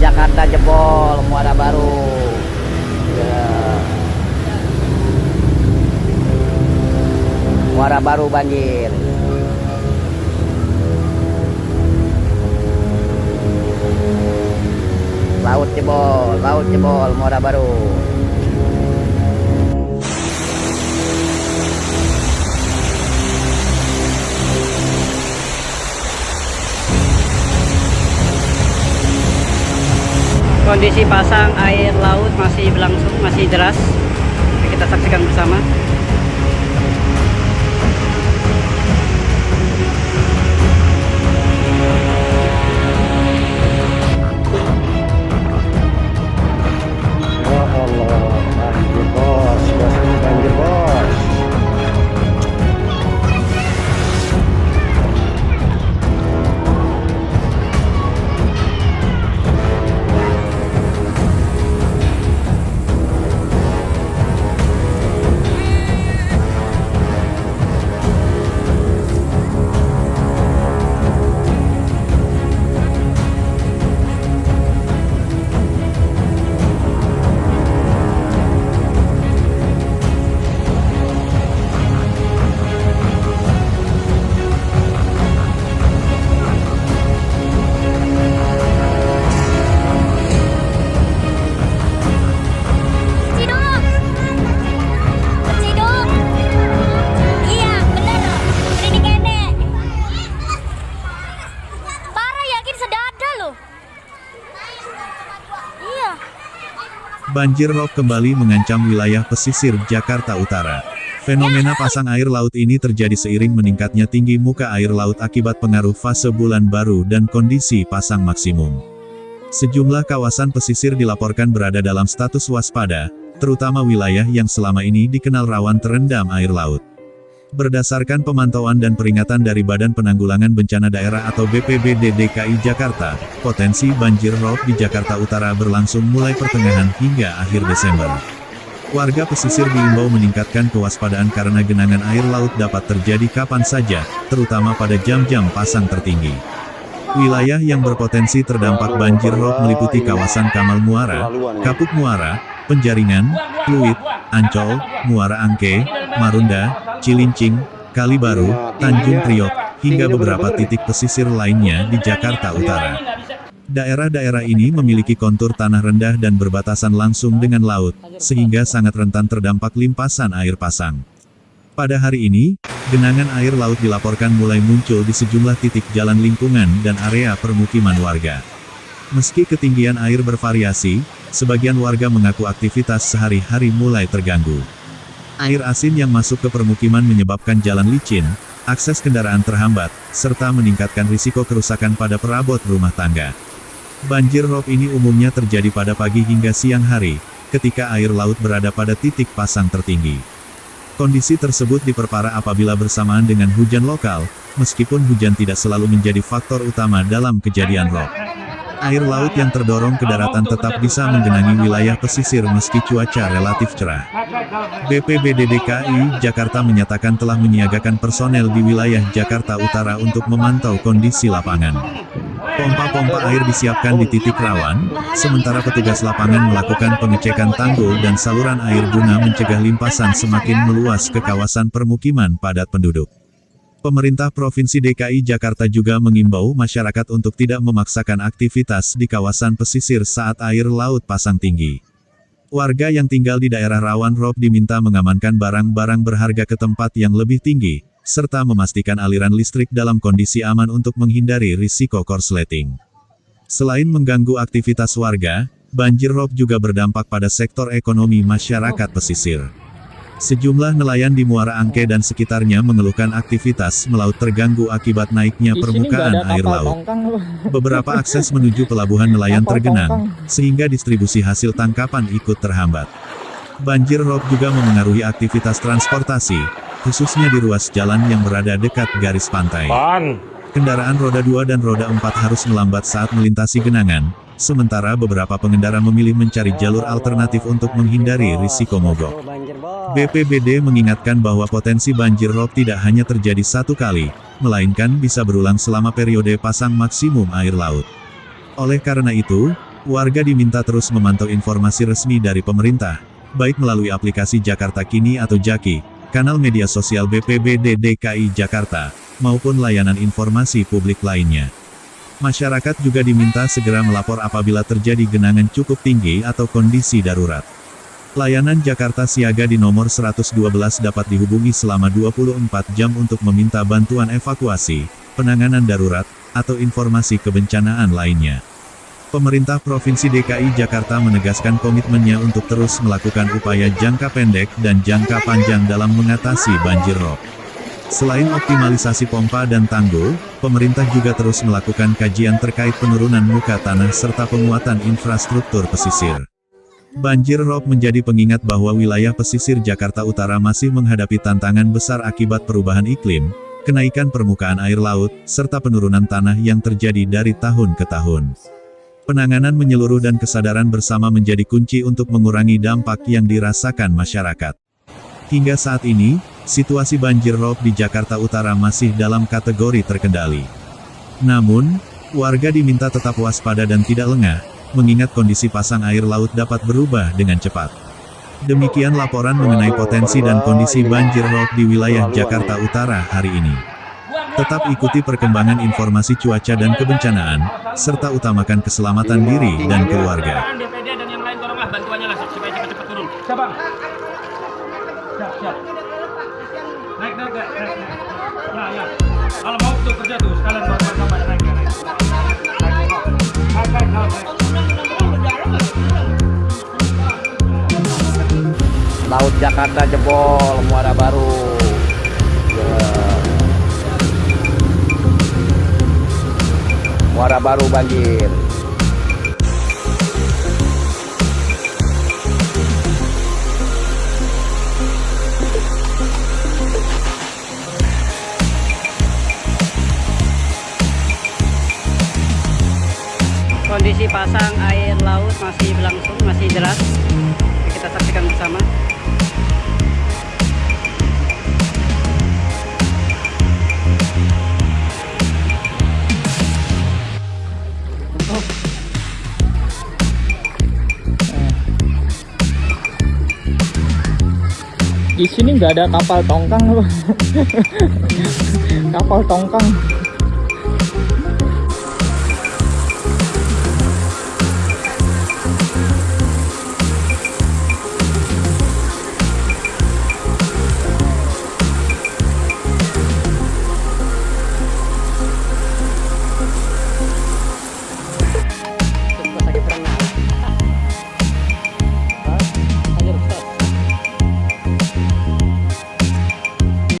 Jakarta jebol, Muara Baru. Ya. Muara Baru banjir. Laut jebol, Muara Baru. Kondisi pasang air laut masih berlangsung, masih deras. Kita saksikan bersama. Ya Allah, banjir bos, banjir bos. Banjir rob kembali mengancam wilayah pesisir Jakarta Utara. Fenomena pasang air laut ini terjadi seiring meningkatnya tinggi muka air laut akibat pengaruh fase bulan baru dan kondisi pasang maksimum. Sejumlah kawasan pesisir dilaporkan berada dalam status waspada, terutama wilayah yang selama ini dikenal rawan terendam air laut. Berdasarkan pemantauan dan peringatan dari Badan Penanggulangan Bencana Daerah atau BPBD DKI Jakarta, potensi banjir rob di Jakarta Utara berlangsung mulai pertengahan hingga akhir Desember. Warga pesisir diimbau meningkatkan kewaspadaan karena genangan air laut dapat terjadi kapan saja, terutama pada jam-jam pasang tertinggi. Wilayah yang berpotensi terdampak banjir rob meliputi kawasan Kamal Muara, Kapuk Muara, Penjaringan, Pluit, Ancol, Muara Angke, Marunda, Cilincing, Kali Baru, Tanjung Priok, hingga beberapa titik pesisir lainnya di Jakarta Utara. Daerah-daerah ini memiliki kontur tanah rendah dan berbatasan langsung dengan laut, sehingga sangat rentan terdampak limpasan air pasang. Pada hari ini, genangan air laut dilaporkan mulai muncul di sejumlah titik jalan lingkungan dan area permukiman warga. Meski ketinggian air bervariasi, sebagian warga mengaku aktivitas sehari-hari mulai terganggu. Air asin yang masuk ke permukiman menyebabkan jalan licin, akses kendaraan terhambat, serta meningkatkan risiko kerusakan pada perabot rumah tangga. Banjir rob ini umumnya terjadi pada pagi hingga siang hari, ketika air laut berada pada titik pasang tertinggi. Kondisi tersebut diperparah apabila bersamaan dengan hujan lokal, meskipun hujan tidak selalu menjadi faktor utama dalam kejadian rob. Air laut yang terdorong ke daratan tetap bisa menggenangi wilayah pesisir meski cuaca relatif cerah. BPBD DKI Jakarta menyatakan telah menyiagakan personel di wilayah Jakarta Utara untuk memantau kondisi lapangan. Pompa-pompa air disiapkan di titik rawan, sementara petugas lapangan melakukan pengecekan tanggul dan saluran air guna mencegah limpasan semakin meluas ke kawasan permukiman padat penduduk. Pemerintah Provinsi DKI Jakarta juga mengimbau masyarakat untuk tidak memaksakan aktivitas di kawasan pesisir saat air laut pasang tinggi. Warga yang tinggal di daerah rawan rob diminta mengamankan barang-barang berharga ke tempat yang lebih tinggi, serta memastikan aliran listrik dalam kondisi aman untuk menghindari risiko korsleting. Selain mengganggu aktivitas warga, banjir rob juga berdampak pada sektor ekonomi masyarakat pesisir. Sejumlah nelayan di Muara Angke dan sekitarnya mengeluhkan aktivitas melaut terganggu akibat naiknya permukaan air laut. Beberapa akses menuju pelabuhan nelayan tergenang, sehingga distribusi hasil tangkapan ikut terhambat. Banjir rob juga memengaruhi aktivitas transportasi, khususnya di ruas jalan yang berada dekat garis pantai. Kendaraan roda 2 dan roda 4 harus melambat saat melintasi genangan, sementara beberapa pengendara memilih mencari jalur alternatif untuk menghindari risiko mogok. BPBD mengingatkan bahwa potensi banjir rob tidak hanya terjadi satu kali, melainkan bisa berulang selama periode pasang maksimum air laut. Oleh karena itu, Warga diminta terus memantau informasi resmi dari pemerintah, baik melalui aplikasi Jakarta Kini atau Jaki, kanal media sosial BPBD DKI Jakarta, maupun layanan informasi publik lainnya. Masyarakat juga diminta segera melapor apabila terjadi genangan cukup tinggi atau kondisi darurat. Layanan Jakarta Siaga di nomor 112 dapat dihubungi selama 24 jam untuk meminta bantuan evakuasi, penanganan darurat, atau informasi kebencanaan lainnya. Pemerintah Provinsi DKI Jakarta menegaskan komitmennya untuk terus melakukan upaya jangka pendek dan jangka panjang dalam mengatasi banjir rob. Selain optimalisasi pompa dan tanggul, pemerintah juga terus melakukan kajian terkait penurunan muka tanah serta penguatan infrastruktur pesisir. Banjir rob menjadi pengingat bahwa wilayah pesisir Jakarta Utara masih menghadapi tantangan besar akibat perubahan iklim, kenaikan permukaan air laut, serta penurunan tanah yang terjadi dari tahun ke tahun. Penanganan menyeluruh dan kesadaran bersama menjadi kunci untuk mengurangi dampak yang dirasakan masyarakat. Hingga saat ini, situasi banjir rob di Jakarta Utara masih dalam kategori terkendali. Namun, warga diminta tetap waspada dan tidak lengah, mengingat kondisi pasang air laut dapat berubah dengan cepat. Demikian laporan mengenai potensi dan kondisi banjir rob di wilayah Jakarta Utara hari ini. Tetap ikuti perkembangan informasi cuaca dan kebencanaan, serta utamakan keselamatan diri dan keluarga. DPD dan yang lain tolonglah bantuannya lah supaya cepat-cepat turun. Siap, Bang. Siap. Naik. Nah, ya. Kalau mau tuh kerja tuh, sekalian bawa sampah naik. Laut Jakarta jebol, Muara Baru. Muara Baru banjir. Kondisi pasang air laut masih berlangsung, masih deras. Kita saksikan bersama. Di sini nggak ada kapal tongkang loh. Kapal tongkang.